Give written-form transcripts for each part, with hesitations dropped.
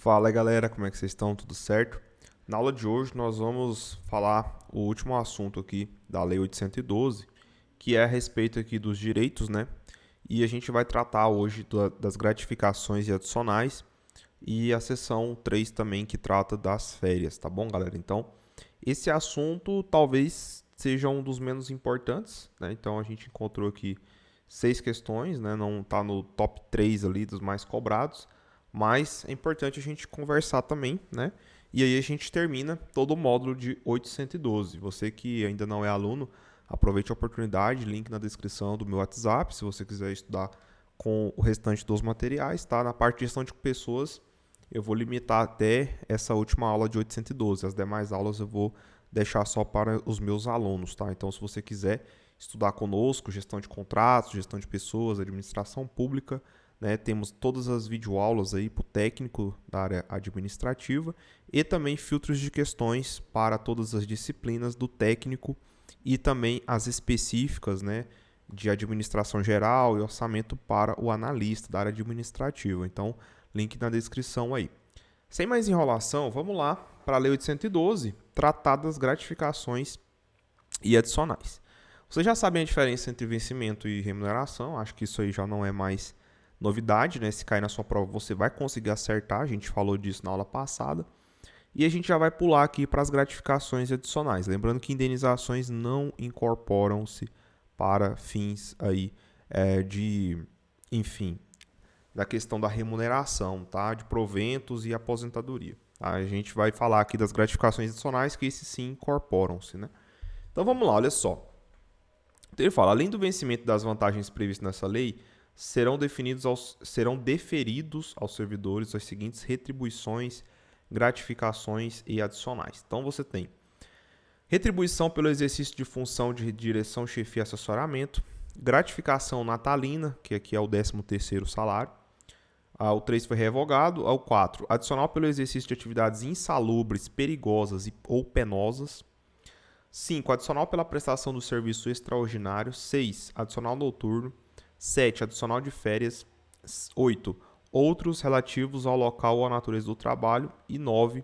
Fala galera, como é que vocês estão? Tudo certo? Na aula de hoje nós vamos falar o último assunto aqui da Lei 812, que é a respeito aqui dos direitos, né? E a gente vai tratar hoje das gratificações e adicionais e a seção 3 também que trata das férias, tá bom, galera? Então, esse assunto talvez seja um dos menos importantes, né? Então a gente encontrou aqui 6 questões, né? Não está no top 3 ali dos mais cobrados, mas é importante a gente conversar também, né? E aí a gente termina todo o módulo de 812. Você que ainda não é aluno, aproveite a oportunidade, link na descrição do meu WhatsApp, se você quiser estudar com o restante dos materiais, tá? Na parte de gestão de pessoas, eu vou limitar até essa última aula de 812. As demais aulas eu vou deixar só para os meus alunos, tá? Então, se você quiser estudar conosco, gestão de contratos, gestão de pessoas, administração pública, né? Temos todas as videoaulas aí para o técnico da área administrativa e também filtros de questões para todas as disciplinas do técnico e também as específicas, né? De administração geral e orçamento para o analista da área administrativa. Então, link na descrição aí. Sem mais enrolação, vamos lá para a Lei 812, tratar das gratificações e adicionais. Vocês já sabem a diferença entre vencimento e remuneração, acho que isso aí já não é mais novidade, né? Se cair na sua prova, você vai conseguir acertar, a gente falou disso na aula passada. E a gente já vai pular aqui para as gratificações adicionais. Lembrando que indenizações não incorporam-se para fins aí enfim, da questão da remuneração, tá? De proventos e aposentadoria. Tá? A gente vai falar aqui das gratificações adicionais, que esses sim incorporam-se, né? Então vamos lá, olha só. Então ele fala, além do vencimento das vantagens previstas nessa lei, serão deferidos aos servidores as seguintes retribuições, gratificações e adicionais. Então você tem retribuição pelo exercício de função de direção, chefia e assessoramento, gratificação natalina, que aqui é o 13º salário. O 3 foi revogado. O 4, adicional pelo exercício de atividades insalubres, perigosas ou penosas. 5, adicional pela prestação do serviço extraordinário. 6, adicional noturno. 7, adicional de férias. 8, outros relativos ao local ou à natureza do trabalho. E 9,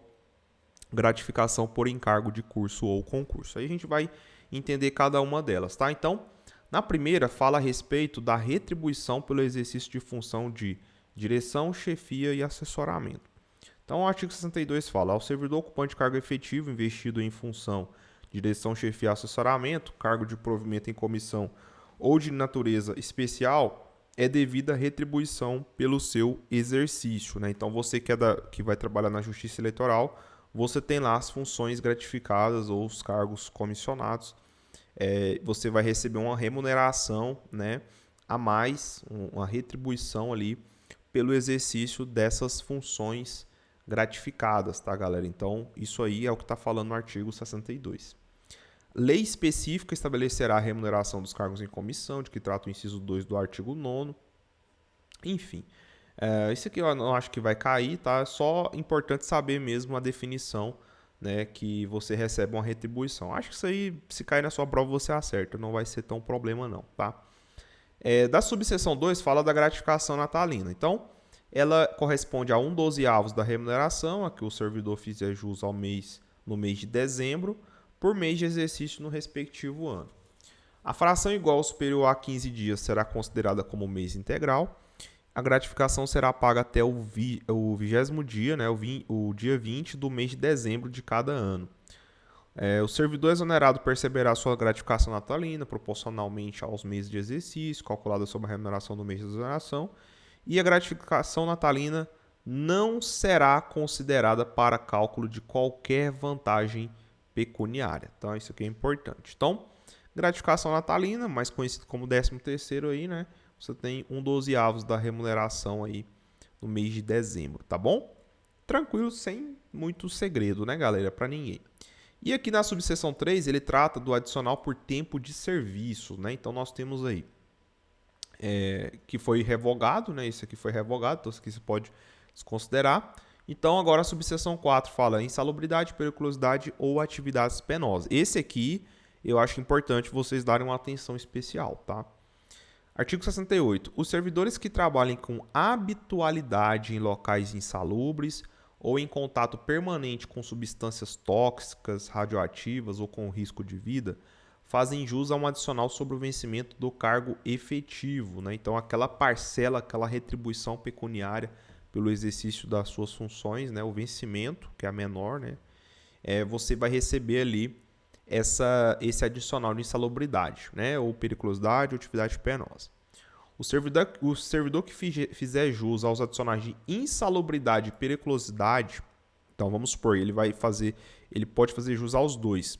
gratificação por encargo de curso ou concurso. Aí a gente vai entender cada uma delas, tá? Então, na primeira, fala a respeito da retribuição pelo exercício de função de direção, chefia e assessoramento. Então, o artigo 62 fala, ao servidor ocupante cargo efetivo investido em função de direção, chefia e assessoramento, cargo de provimento em comissão ou de natureza especial, é devida retribuição pelo seu exercício, né? Então, você que vai trabalhar na Justiça Eleitoral, você tem lá as funções gratificadas ou os cargos comissionados. Você vai receber uma remuneração, né, a mais, uma retribuição ali pelo exercício dessas funções gratificadas, tá, galera? Então, isso aí é o que está falando no artigo 62. Lei específica estabelecerá a remuneração dos cargos em comissão, de que trata o inciso 2 do artigo 9º. Enfim, isso aqui eu não acho que vai cair, tá? É só importante saber mesmo a definição, né, que você recebe uma retribuição. Acho que isso aí, se cair na sua prova, você acerta, não vai ser tão problema não, tá? Da subseção 2 fala da gratificação natalina. Então, ela corresponde a 1/12 da remuneração, a que o servidor fizer jus ao mês, no mês de dezembro, por mês de exercício no respectivo ano. A fração igual ou superior a 15 dias será considerada como mês integral. A gratificação será paga até o 20º dia, né, o dia 20 do mês de dezembro de cada ano. O servidor exonerado perceberá sua gratificação natalina proporcionalmente aos meses de exercício, calculada sobre a remuneração do mês de exoneração, e a gratificação natalina não será considerada para cálculo de qualquer vantagem pecuniária. Então, isso aqui é importante. Então, gratificação natalina, mais conhecido como 13º aí, né? Você tem 1/12 da remuneração aí no mês de dezembro, tá bom? Tranquilo, sem muito segredo, né, galera? Para ninguém. E aqui na subseção 3, ele trata do adicional por tempo de serviço, né? Então, nós temos aí que foi revogado, né? Isso aqui foi revogado, então isso aqui você pode desconsiderar. Então, agora a subseção 4 fala insalubridade, periculosidade ou atividades penosas. Esse aqui, eu acho importante vocês darem uma atenção especial, tá? Artigo 68. Os servidores que trabalhem com habitualidade em locais insalubres ou em contato permanente com substâncias tóxicas, radioativas ou com risco de vida, fazem jus a um adicional sobre o vencimento do cargo efetivo, né? Então, aquela parcela, aquela retribuição pecuniária pelo exercício das suas funções, né? O vencimento, que é a menor, né? Você vai receber ali esse adicional de insalubridade, né? Ou periculosidade ou atividade penosa. O servidor que fizer jus aos adicionais de insalubridade e periculosidade, então vamos supor, ele pode fazer jus aos dois.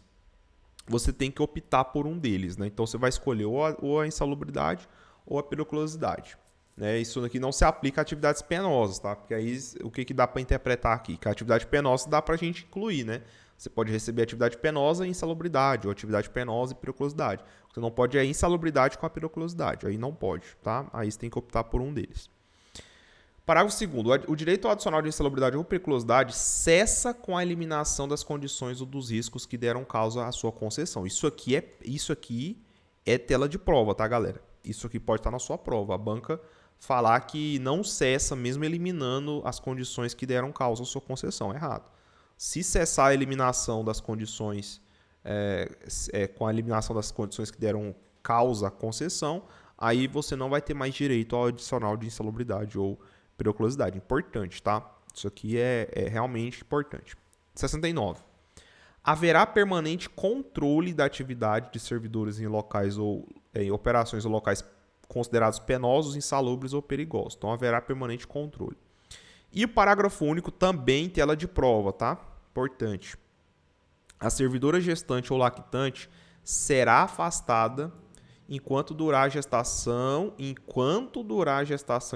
Você tem que optar por um deles, né? Então você vai escolher ou a insalubridade ou a periculosidade. Né? Isso aqui não se aplica a atividades penosas, tá? Porque aí o que dá para interpretar aqui? Que a atividade penosa dá para a gente incluir, né? Você pode receber atividade penosa e insalubridade, ou atividade penosa e periculosidade. Você não pode insalubridade com a periculosidade, aí não pode, tá? Aí você tem que optar por um deles. Parágrafo 2º. O direito ao adicional de insalubridade ou periculosidade cessa com a eliminação das condições ou dos riscos que deram causa à sua concessão. Isso aqui é tela de prova, tá, galera? Isso aqui pode estar na sua prova. A banca falar que não cessa mesmo eliminando as condições que deram causa à sua concessão. Errado. Se cessar a eliminação das condições, com a eliminação das condições que deram causa à concessão, aí você não vai ter mais direito ao adicional de insalubridade ou periculosidade. Importante, tá? Isso aqui é realmente importante. 69. Haverá permanente controle da atividade de servidores em locais ou em operações ou locais considerados penosos, insalubres ou perigosos. Então, haverá permanente controle. E o parágrafo único também tela de prova, tá? Importante. A servidora gestante ou lactante será afastada enquanto durar a gestação e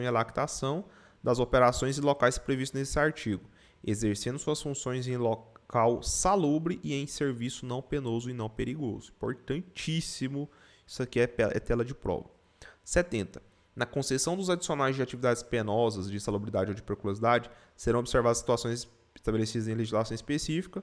a lactação das operações e locais previstos nesse artigo, exercendo suas funções em local salubre e em serviço não penoso e não perigoso. Importantíssimo. Isso aqui é tela de prova. 70. Na concessão dos adicionais de atividades penosas, de insalubridade ou de periculosidade, serão observadas situações estabelecidas em legislação específica.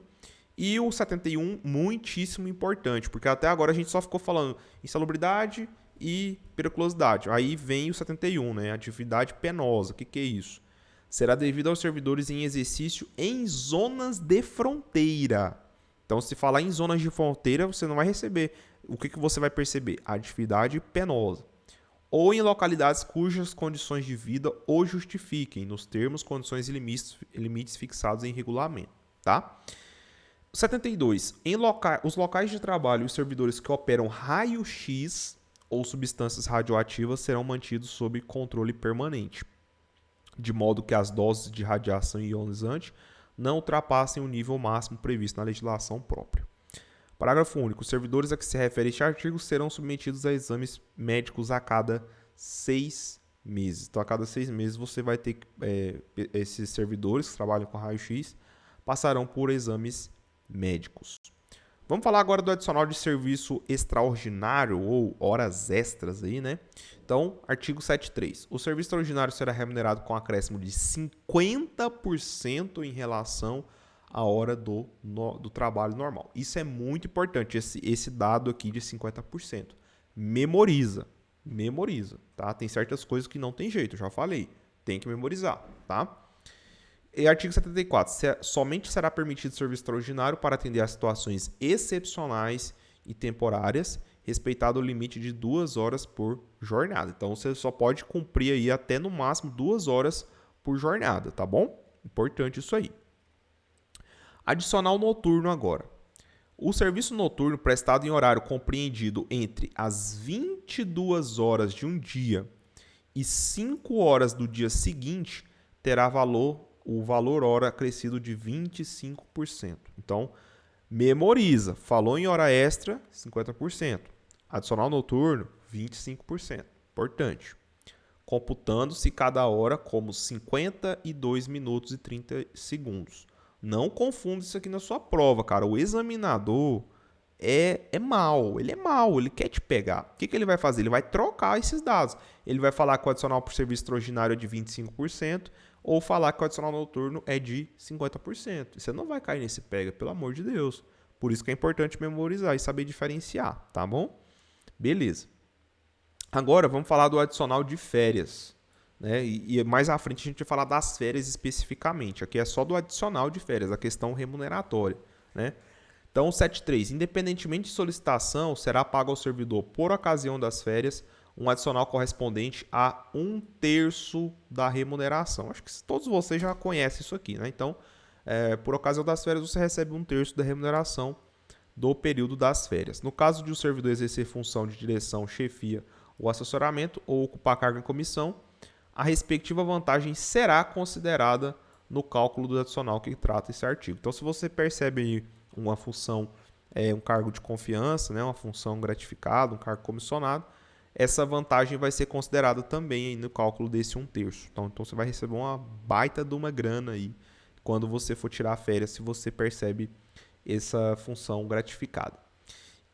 E o 71, muitíssimo importante, porque até agora a gente só ficou falando insalubridade e periculosidade. Aí vem o 71, né? Atividade penosa. O que é isso? Será devido aos servidores em exercício em zonas de fronteira. Então, se falar em zonas de fronteira, você não vai receber. O que você vai perceber? A atividade penosa. Ou em localidades cujas condições de vida o justifiquem, nos termos, condições e limites fixados em regulamento. Tá? 72. Os locais de trabalho e os servidores que operam raio-x ou substâncias radioativas serão mantidos sob controle permanente, de modo que as doses de radiação ionizante não ultrapassem o nível máximo previsto na legislação própria. Parágrafo único. Os servidores a que se refere este artigo serão submetidos a exames médicos a cada 6 meses. Então, a cada 6 meses, você vai ter esses servidores que trabalham com raio-x passarão por exames médicos. Vamos falar agora do adicional de serviço extraordinário ou horas extras aí, né? Então, artigo 73. O serviço extraordinário será remunerado com acréscimo de 50% em relação à hora do trabalho normal. Isso é muito importante, esse dado aqui de 50%. Memoriza, tá? Tem certas coisas que não tem jeito, já falei. Tem que memorizar, tá? E artigo 74. Somente será permitido serviço extraordinário para atender a situações excepcionais e temporárias, respeitado o limite de 2 horas por jornada. Então, você só pode cumprir aí até no máximo 2 horas por jornada, tá bom? Importante isso aí. Adicional noturno agora. O serviço noturno prestado em horário compreendido entre as 22 horas de um dia e 5 horas do dia seguinte terá o valor hora acrescido de 25%. Então, memoriza. Falou em hora extra, 50%. Adicional noturno, 25%. Importante. Computando-se cada hora como 52 minutos e 30 segundos. Não confunda isso aqui na sua prova, cara. O examinador é mau. Ele é mau, ele quer te pegar. O que ele vai fazer? Ele vai trocar esses dados. Ele vai falar que o adicional por serviço extraordinário é de 25%, ou falar que o adicional noturno é de 50%. Você não vai cair nesse pega, pelo amor de Deus. Por isso que é importante memorizar e saber diferenciar, tá bom? Beleza. Agora vamos falar do adicional de férias. né? E mais à frente a gente vai falar das férias especificamente. Aqui é só do adicional de férias, a questão remuneratória, né? Então, 7.3. Independentemente de solicitação, será pago ao servidor, por ocasião das férias, um adicional correspondente a 1/3 da remuneração. Acho que todos vocês já conhecem isso aqui, né? Então, por ocasião das férias, você recebe 1/3 da remuneração do período das férias. No caso de o servidor exercer função de direção, chefia ou assessoramento ou ocupar cargo em comissão, a respectiva vantagem será considerada no cálculo do adicional que trata esse artigo. Então, se você percebe aí uma função, um cargo de confiança, né, uma função gratificada, um cargo comissionado, essa vantagem vai ser considerada também aí no cálculo desse 1/3. Então você vai receber uma baita de uma grana aí quando você for tirar férias, se você percebe essa função gratificada.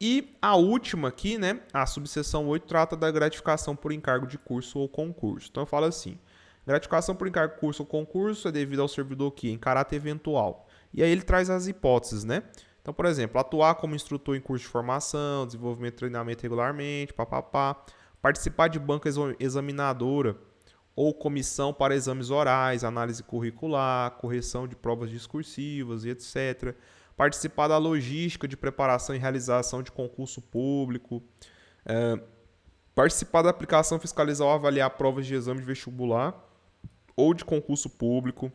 E a última aqui, né, a subseção 8, trata da gratificação por encargo de curso ou concurso. Então eu falo assim, gratificação por encargo de curso ou concurso é devida ao servidor que, em caráter eventual. E aí ele traz as hipóteses, né? Então, por exemplo, atuar como instrutor em curso de formação, desenvolvimento e treinamento regularmente, participar de banca examinadora ou comissão para exames orais, análise curricular, correção de provas discursivas e etc. Participar da logística de preparação e realização de concurso público, participar da aplicação, fiscalizar ou avaliar provas de exame de vestibular ou de concurso público.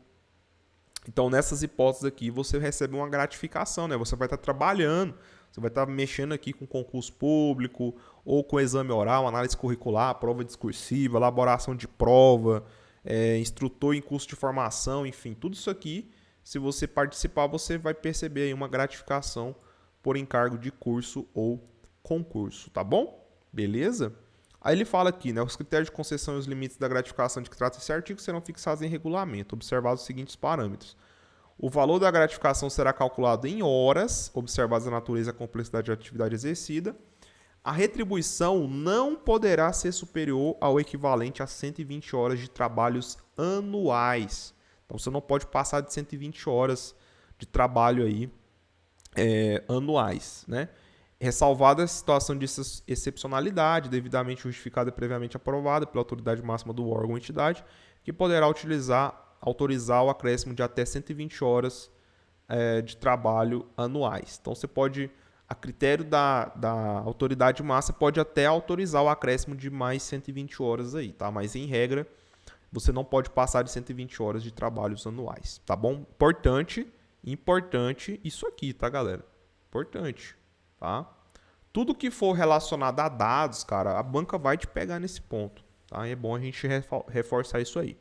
Então, nessas hipóteses aqui, você recebe uma gratificação, né? Você vai estar trabalhando, você vai estar mexendo aqui com concurso público, ou com exame oral, análise curricular, prova discursiva, elaboração de prova, instrutor em curso de formação, enfim, tudo isso aqui, se você participar, você vai perceber aí uma gratificação por encargo de curso ou concurso, tá bom? Beleza? Aí ele fala aqui, né, os critérios de concessão e os limites da gratificação de que trata esse artigo serão fixados em regulamento, observados os seguintes parâmetros. O valor da gratificação será calculado em horas, observadas a natureza e a complexidade da atividade exercida. A retribuição não poderá ser superior ao equivalente a 120 horas de trabalhos anuais. Então, você não pode passar de 120 horas de trabalho aí, anuais, né? Ressalvada a situação de excepcionalidade, devidamente justificada e previamente aprovada pela autoridade máxima do órgão ou entidade, que poderá autorizar o acréscimo de até 120 horas de trabalho anuais. Então, você pode, a critério da autoridade máxima, pode até autorizar o acréscimo de mais 120 horas aí, tá? Mas, em regra, você não pode passar de 120 horas de trabalhos anuais, tá bom? Importante isso aqui, tá, galera? Importante. Tá? Tudo que for relacionado a dados, cara, a banca vai te pegar nesse ponto. Tá? É bom a gente reforçar isso aí.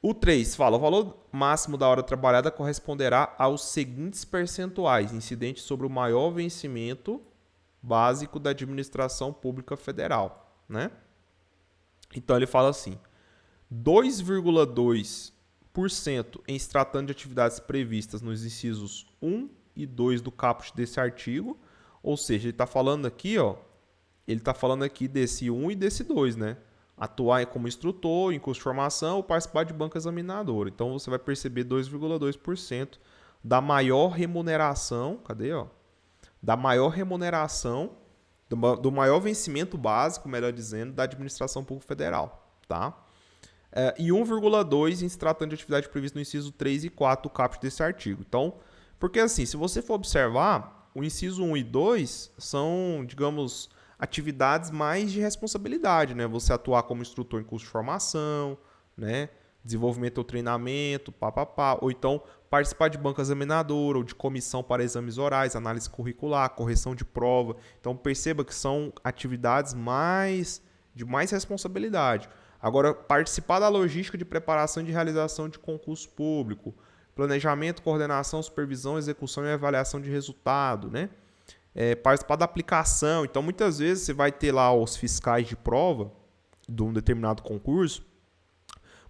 O 3 fala, o valor máximo da hora trabalhada corresponderá aos seguintes percentuais, incidentes sobre o maior vencimento básico da administração pública federal. Né? Então ele fala assim, 2,2% em se tratando de atividades previstas nos incisos 1 e 2 do caput desse artigo, ou seja, ele está falando aqui, desse 1 e desse 2, né? Atuar como instrutor em curso de formação ou participar de banca examinadora. Então você vai perceber 2,2% da maior remuneração, da maior remuneração, do maior vencimento básico, melhor dizendo, da administração pública federal, tá? E 1,2% em se tratando de atividade prevista no inciso 3 e 4 do caput desse artigo. Então, porque assim, se você for observar, o inciso 1 e 2 são, digamos, atividades mais de responsabilidade, né? Você atuar como instrutor em curso de formação, né? Desenvolvimento ou treinamento, ou então participar de banca examinadora ou de comissão para exames orais, análise curricular, correção de prova. Então perceba que são atividades de mais responsabilidade. Agora, participar da logística de preparação e de realização de concurso público, planejamento, coordenação, supervisão, execução e avaliação de resultado, né? Participar da aplicação. Então, muitas vezes, você vai ter lá os fiscais de prova de um determinado concurso.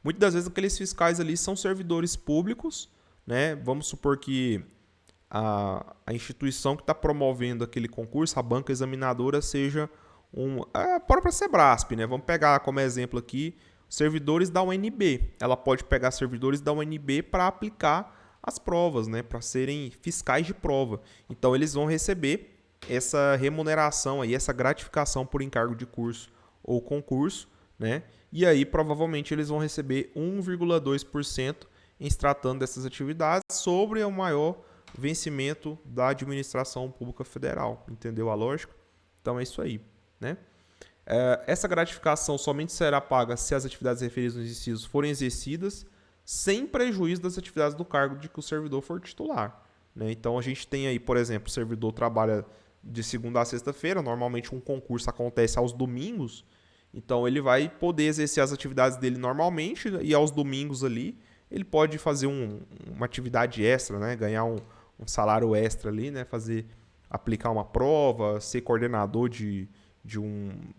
Muitas das vezes, aqueles fiscais ali são servidores públicos, né? Vamos supor que a instituição que está promovendo aquele concurso, a banca examinadora, seja a própria Sebrasp, né? Vamos pegar como exemplo aqui servidores da UNB. Ela pode pegar servidores da UNB para aplicar as provas, né? Para serem fiscais de prova. Então, eles vão receber essa remuneração, aí, essa gratificação por encargo de curso ou concurso, né? e aí provavelmente eles vão receber 1,2% em se tratando dessas atividades sobre o maior vencimento da administração pública federal. Entendeu a lógica? Então é isso aí, né? Essa gratificação somente será paga se as atividades referidas nos incisos forem exercidas sem prejuízo das atividades do cargo de que o servidor for titular, né? Então a gente tem aí, por exemplo, o servidor trabalha de segunda a sexta-feira, normalmente um concurso acontece aos domingos, então ele vai poder exercer as atividades dele normalmente e aos domingos ali ele pode fazer uma atividade extra, né? Ganhar um salário extra ali, né? Aplicar uma prova, ser coordenador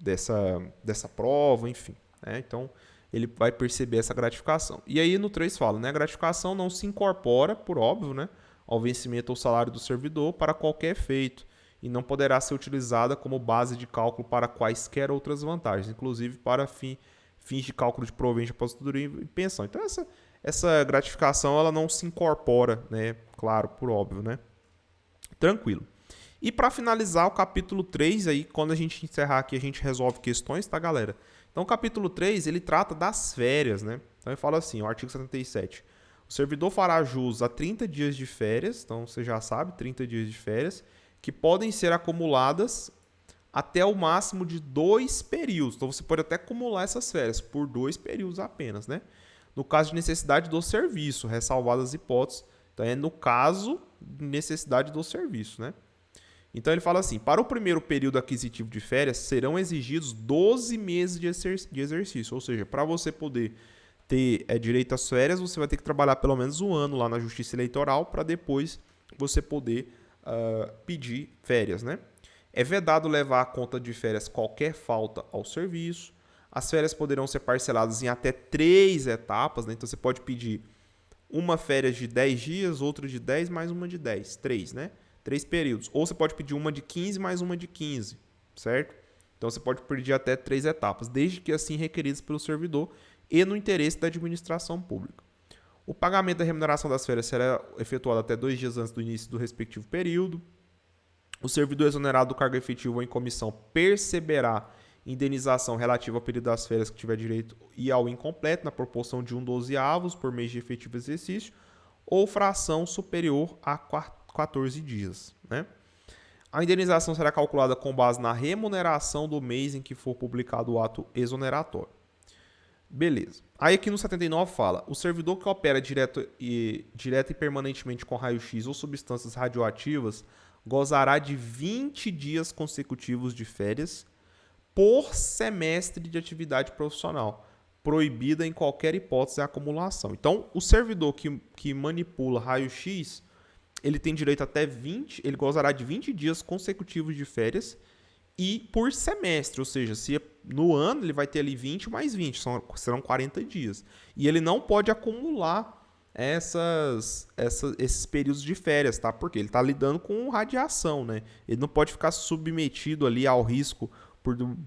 dessa prova, enfim, né? Então ele vai perceber essa gratificação. E aí no 3 fala, né? A gratificação não se incorpora, por óbvio, né, ao vencimento ou salário do servidor para qualquer efeito e não poderá ser utilizada como base de cálculo para quaisquer outras vantagens, inclusive para fins de cálculo de provento de aposentadoria e pensão. Então essa gratificação ela não se incorpora, né? Claro, por óbvio, né? Tranquilo. E para finalizar o capítulo 3, aí, quando a gente encerrar aqui, a gente resolve questões, tá, galera? Então, o capítulo 3, ele trata das férias, né? Então, ele fala assim, o artigo 77. O servidor fará jus a 30 dias de férias, então você já sabe, 30 dias de férias, que podem ser acumuladas até o máximo de 2 períodos. Então, você pode até acumular essas férias por 2 períodos apenas, né? No caso de necessidade do serviço, ressalvadas as hipóteses. Então, é no caso de necessidade do serviço, né? Então ele fala assim, para o primeiro período aquisitivo de férias, serão exigidos 12 meses de exercício. Ou seja, para você poder ter direito às férias, você vai ter que trabalhar pelo menos um ano lá na Justiça Eleitoral para depois você poder pedir férias, né? É vedado levar à conta de férias qualquer falta ao serviço. As férias poderão ser parceladas em até 3 etapas, né? Então você pode pedir uma férias de 10 dias, outra de 10, mais uma de 10. 3, né? 3 períodos. Ou você pode pedir uma de 15 mais uma de 15, certo? Então você pode pedir até 3 etapas, desde que assim requeridas pelo servidor e no interesse da administração pública. O pagamento da remuneração das férias será efetuado até 2 dias antes do início do respectivo período. O servidor exonerado do cargo efetivo ou em comissão perceberá indenização relativa ao período das férias que tiver direito e ao incompleto, na proporção de 1/12 por mês de efetivo exercício, ou fração superior a 14 dias, né? A indenização será calculada com base na remuneração do mês em que for publicado o ato exoneratório. Beleza. Aí aqui no 79 fala, o servidor que opera direto e permanentemente com raio-x ou substâncias radioativas gozará de 20 dias consecutivos de férias por semestre de atividade profissional, proibida em qualquer hipótese a acumulação. Então, o servidor que manipula raio-x, ele tem direito até 20, ele gozará de 20 dias consecutivos de férias e por semestre, ou seja, se no ano ele vai ter ali 20 mais 20, serão 40 dias. E ele não pode acumular esses períodos de férias, tá? Porque ele está lidando com radiação, né? Ele não pode ficar submetido ali ao risco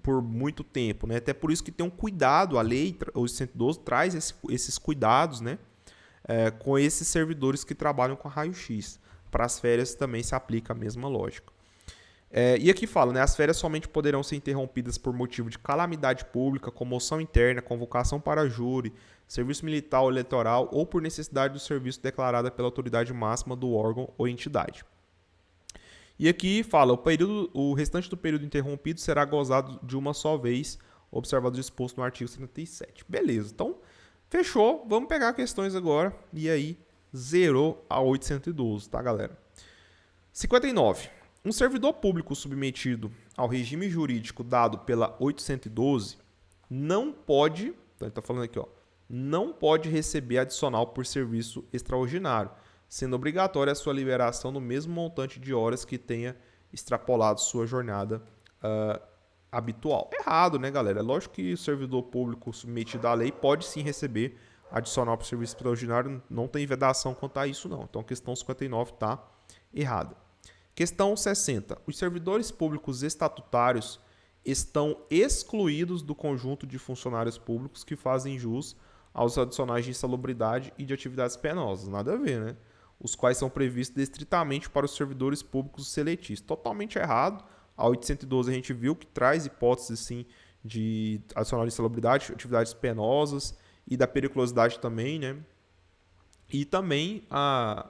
por muito tempo, né? Até por isso que tem um cuidado, a lei, o 112 traz esses cuidados, né? Com esses servidores que trabalham com raio-x. Para as férias também se aplica a mesma lógica. E aqui fala, né? As férias somente poderão ser interrompidas por motivo de calamidade pública, comoção interna, convocação para júri, serviço militar ou eleitoral ou por necessidade do serviço declarada pela autoridade máxima do órgão ou entidade. E aqui fala, o restante do período interrompido será gozado de uma só vez, observado o disposto no artigo 77. Beleza, então fechou. Vamos pegar questões agora. E aí, zerou a 812, tá, galera? 59. Um servidor público submetido ao regime jurídico dado pela 812 não pode, então ele está falando aqui, ó, não pode receber adicional por serviço extraordinário, sendo obrigatória a sua liberação no mesmo montante de horas que tenha extrapolado sua jornada habitual. Errado, né, galera? É lógico que o servidor público submetido à lei pode sim receber adicional por serviço extraordinário, não tem vedação quanto a isso, não. Então, a questão 59 está errada. Questão 60. Os servidores públicos estatutários estão excluídos do conjunto de funcionários públicos que fazem jus aos adicionais de insalubridade e de atividades penosas. Nada a ver, né? Os quais são previstos estritamente para os servidores públicos seletistas. Totalmente errado. A 812 a gente viu que traz hipóteses, sim, adicional de insalubridade, atividades penosas e da periculosidade também, né? E também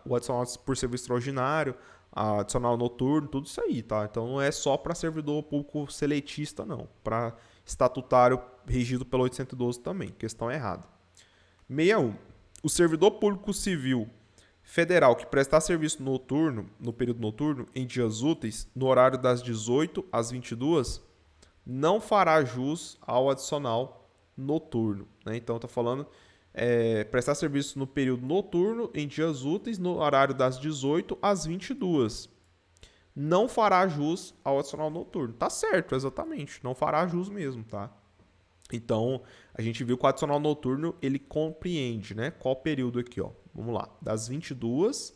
o adicional por serviço extraordinário, adicional noturno, tudo isso aí, tá? Então não é só para servidor público seletista, não. Para estatutário regido pelo 812 também, questão errada. 61. O servidor público civil federal que prestar serviço noturno, no período noturno, em dias úteis, no horário das 18 às 22, não fará jus ao adicional noturno, né? Então está falando prestar serviço no período noturno, em dias úteis, no horário das 18 às 22. Não fará jus ao adicional noturno. Tá certo, exatamente. Não fará jus mesmo, tá? Então, a gente viu que o adicional noturno, ele compreende, né? Qual período aqui, ó? Vamos lá. Das 22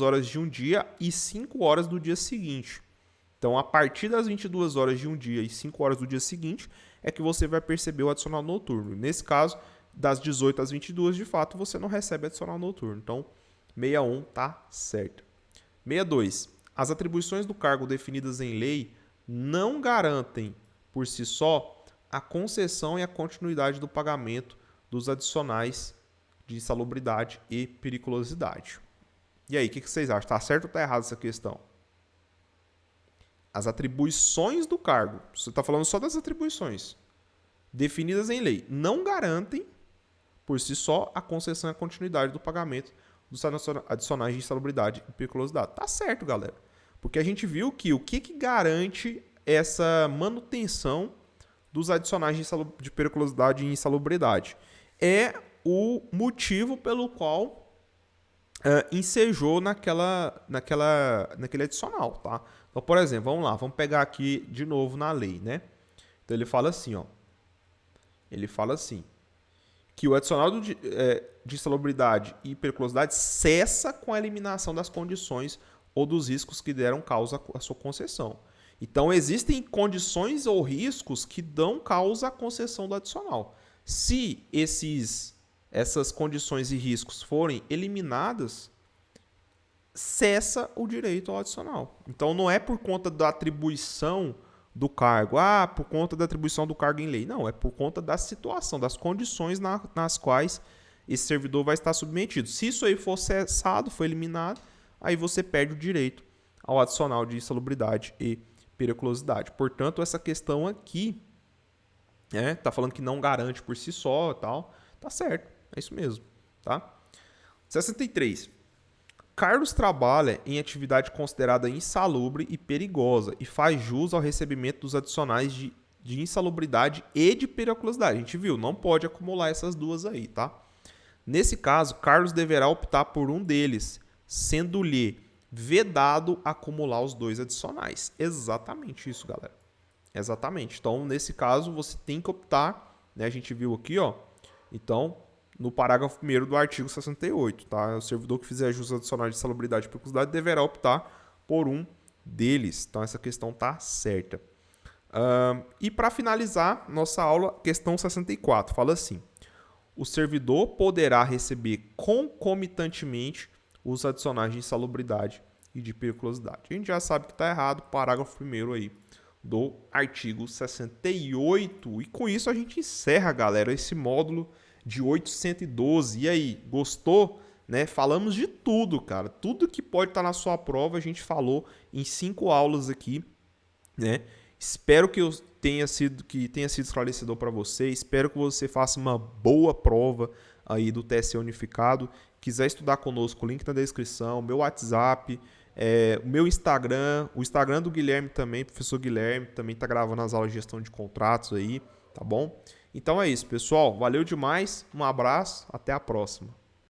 horas de um dia e 5 horas do dia seguinte. Então, a partir das 22 horas de um dia e 5 horas do dia seguinte, é que você vai perceber o adicional noturno. Nesse caso, das 18 às 22, de fato, você não recebe adicional noturno. Então, 61 tá certo. 62. As atribuições do cargo definidas em lei não garantem, por si só, a concessão e a continuidade do pagamento dos adicionais de insalubridade e periculosidade. E aí, o que vocês acham? Tá certo ou tá errado essa questão? As atribuições do cargo, você está falando só das atribuições definidas em lei, não garantem, por si só, a concessão e a continuidade do pagamento dos adicionais de insalubridade e periculosidade. Tá certo, galera. Porque a gente viu que o que garante essa manutenção dos adicionais de periculosidade e insalubridade é o motivo pelo qual ensejou naquele adicional, tá? Então, por exemplo, vamos lá, vamos pegar aqui de novo na lei, né? Então ele fala assim, ó. Ele fala assim, que o adicional de insalubridade e periculosidade cessa com a eliminação das condições ou dos riscos que deram causa à sua concessão. Então, existem condições ou riscos que dão causa à concessão do adicional. Se essas condições e riscos forem eliminadas, cessa o direito ao adicional. Então, não é por conta da atribuição do cargo, por conta da atribuição do cargo em lei. Não, é por conta da situação, das condições nas quais esse servidor vai estar submetido. Se isso aí for cessado, for eliminado, aí você perde o direito ao adicional de insalubridade e periculosidade. Portanto, essa questão aqui, tá falando que não garante por si só, tal, tá certo, é isso mesmo, tá? 63. Carlos trabalha em atividade considerada insalubre e perigosa e faz jus ao recebimento dos adicionais de insalubridade e de periculosidade. A gente viu, não pode acumular essas duas aí, tá? Nesse caso, Carlos deverá optar por um deles, sendo-lhe vedado acumular os dois adicionais. Exatamente isso, galera. Exatamente. Então, nesse caso, você tem que optar, né? A gente viu aqui, ó. Então, no parágrafo 1º do artigo 68, tá? O servidor que fizer jus adicionais de insalubridade e periculosidade deverá optar por um deles. Então, essa questão tá certa. E para finalizar nossa aula, questão 64, fala assim: o servidor poderá receber concomitantemente os adicionais de insalubridade e de periculosidade. A gente já sabe que está errado, parágrafo 1º aí do artigo 68. E com isso a gente encerra, galera, esse módulo de 812. E aí, gostou? Né? Falamos de tudo, cara. Tudo que pode estar na sua prova a gente falou em 5 aulas aqui, né? Espero que tenha sido esclarecedor para você. Espero que você faça uma boa prova aí do TSE Unificado. Quiser estudar conosco, link na descrição, meu WhatsApp, o meu Instagram, o Instagram do Guilherme também, professor Guilherme, também está gravando as aulas de gestão de contratos aí, tá bom? Então é isso, pessoal. Valeu demais, um abraço, até a próxima.